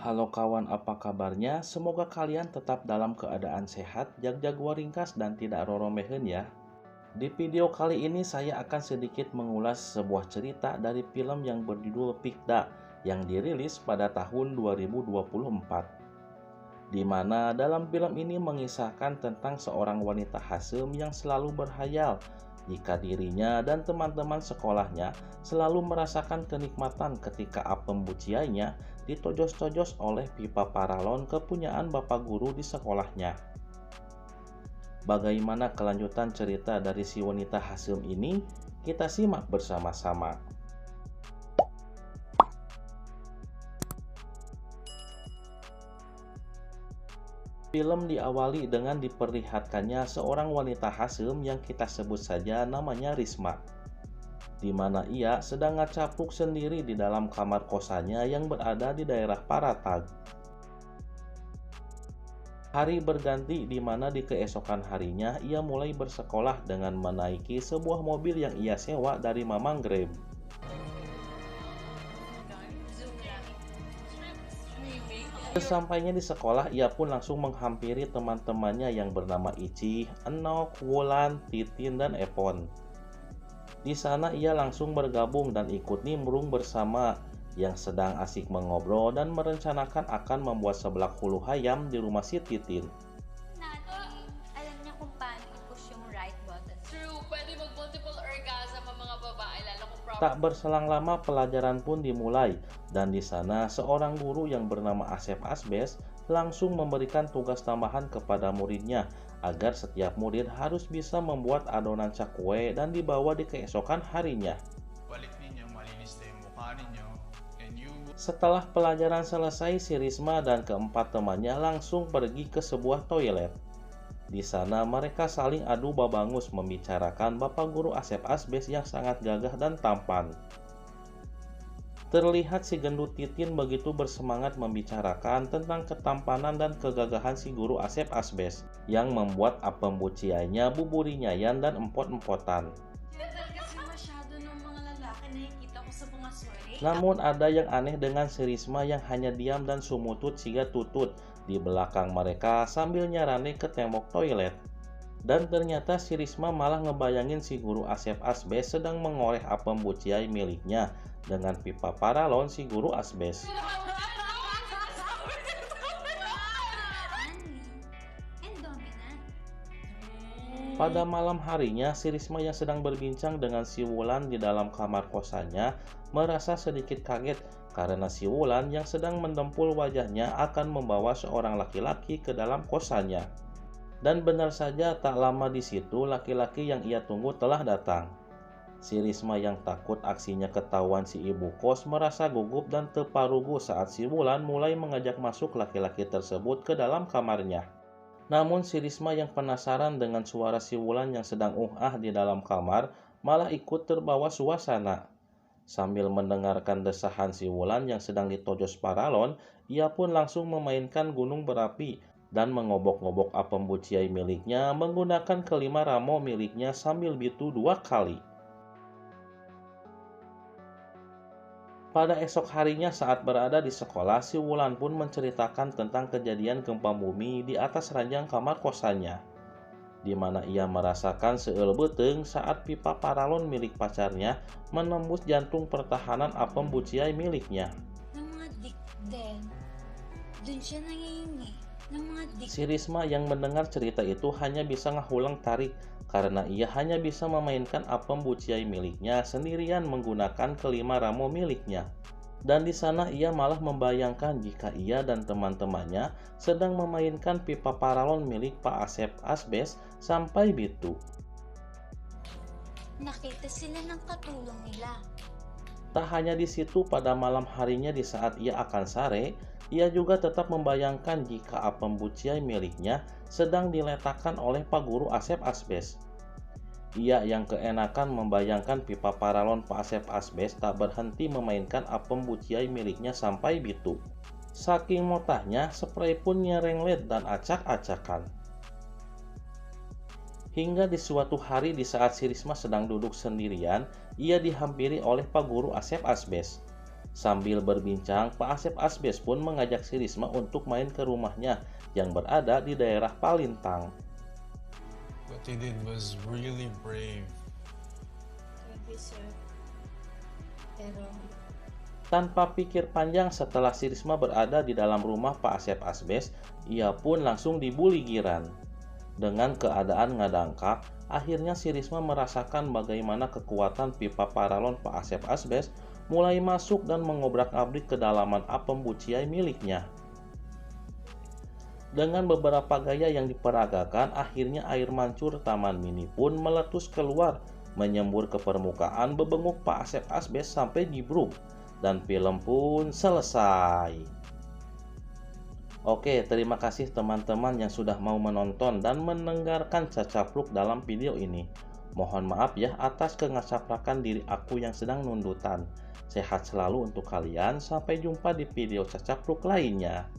Halo kawan, apa kabarnya? Semoga kalian tetap dalam keadaan sehat, jaga ringkas dan tidak roromehen ya. Di video kali ini saya akan sedikit mengulas sebuah cerita dari film yang berjudul Pikda yang dirilis pada tahun 2024. Di mana dalam film ini mengisahkan tentang seorang wanita Hasem yang selalu berhayal jika dirinya dan teman-teman sekolahnya selalu merasakan kenikmatan ketika apem buciainya ditojos-tojos oleh pipa paralon kepunyaan bapak guru di sekolahnya. Bagaimana kelanjutan cerita dari si wanita Hasem ini? Kita simak bersama-sama. Film diawali dengan diperlihatkannya seorang wanita Hasem yang kita sebut saja namanya Risma, di mana ia sedang ngacapluk sendiri di dalam kamar kosannya yang berada di daerah Paratag. Hari berganti di mana di keesokan harinya ia mulai bersekolah dengan menaiki sebuah mobil yang ia sewa dari Mamang Grab. Sesampainya di sekolah, ia pun langsung menghampiri teman-temannya yang bernama Ici, Enok, Wulan, Titin, dan Epon. Di sana ia langsung bergabung dan ikut nimbrung bersama yang sedang asik mengobrol dan merencanakan akan membuat seblak hulu ayam di rumah si Titin. Alam niya kung paano i-push yung right button. True, pwede mag-multiple orgasm ang mga babae, lalo kung Tak berselang lama pelajaran pun dimulai dan di sana seorang guru yang bernama Asep Asbes langsung memberikan tugas tambahan kepada muridnya agar setiap murid harus bisa membuat adonan cakwe dan dibawa di keesokan harinya. Balik ninyo, malinis na yung mukha ninyo, and you Setelah pelajaran selesai, si Risma dan keempat temannya langsung pergi ke sebuah toilet. Di sana mereka saling adu babangus membicarakan Bapak Guru Asep Asbes yang sangat gagah dan tampan. Terlihat si gendut Titin begitu bersemangat membicarakan tentang ketampanan dan kegagahan si Guru Asep Asbes yang membuat apem buciainya buburinyayan dan empot-empotan. Kasi masyado ng mga lalaki nakikita ko sa mga swere. Namun ada yang aneh dengan si Risma yang hanya diam dan sumutut siga tutut di belakang mereka sambil nyarane ke tembok toilet. Dan ternyata si Risma malah ngebayangin si Guru Asep Asbes sedang mengoreh apem buciai miliknya dengan pipa paralon si Guru Asbes. And dominant. Pada malam harinya, si Risma yang sedang berbincang dengan si Wulan di dalam kamar kosannya merasa sedikit kaget karena si Wulan yang sedang mendempul wajahnya akan membawa seorang laki-laki ke dalam kosannya. Dan benar saja tak lama di situ laki-laki yang ia tunggu telah datang. Si Risma yang takut aksinya ketahuan si ibu kos merasa gugup dan terparugu saat si Wulan mulai mengajak masuk laki-laki tersebut ke dalam kamarnya. Namun si Risma yang penasaran dengan suara si Wulan yang sedang di dalam kamar malah ikut terbawa suasana. Sambil mendengarkan desahan si Wulan yang sedang ditojos paralon, ia pun langsung memainkan gunung berapi dan mengobok-ngobok apem buciai miliknya menggunakan kelima ramo miliknya sambil bitu 2 kali. Pada esok harinya saat berada di sekolah, si Wulan pun menceritakan tentang kejadian gempa bumi di atas ranjang kamar kosannya, di mana ia merasakan seulbeuteung saat pipa paralon milik pacarnya menembus jantung pertahanan apem buciai miliknya. Ng mga dick din. Dun siya nangingi. Ng mga dick. Si Risma yang mendengar cerita itu hanya bisa ngahulang tarik karena ia hanya bisa memainkan apem buciai miliknya sendirian menggunakan kelima ramo miliknya. Dan di sana ia malah membayangkan jika ia dan teman-temannya sedang memainkan pipa paralon milik Pak Asep Asbes sampai bitu. Nakita sila ng katulong nila. Tak hanya di situ, pada malam harinya di saat ia akan sare, ia juga tetap membayangkan jika apem buciai miliknya sedang diletakkan oleh Pak Guru Asep Asbes. Ia yang keenakan membayangkan pipa paralon Pak Asep Asbes tak berhenti memainkan apem buciai miliknya sampai bitu. Saking motahnya, spray pun nyerenglet dan acak-acakan. Hingga di suatu hari di saat si Risma sedang duduk sendirian, ia dihampiri oleh Pak Guru Asep Asbes. Sambil berbincang, Pak Asep Asbes pun mengajak si Risma untuk main ke rumahnya yang berada di daerah Palintang. What he did was really brave. Thank you, sir. Pero, Tanpa pikir panjang setelah si Risma berada di dalam rumah Pak Asep Asbes, ia pun langsung dibully Giran. Dengan keadaan ngadangkak, akhirnya si Risma merasakan bagaimana kekuatan pipa paralon Pak Asep Asbes mulai masuk dan mengobrak-abrik kedalaman apem buciai miliknya. Dengan beberapa gaya yang diperagakan, akhirnya air mancur taman mini pun meletus keluar, menyembur ke permukaan bebenguk Pak Asep Asbes sampai gibruk, dan film pun selesai. Oke, terima kasih teman-teman yang sudah mau menonton dan mendengarkan cacapluk dalam video ini. Mohon maaf ya atas kengasaprakan diri aku yang sedang nundutan. Sehat selalu untuk kalian, sampai jumpa di video cacapluk lainnya.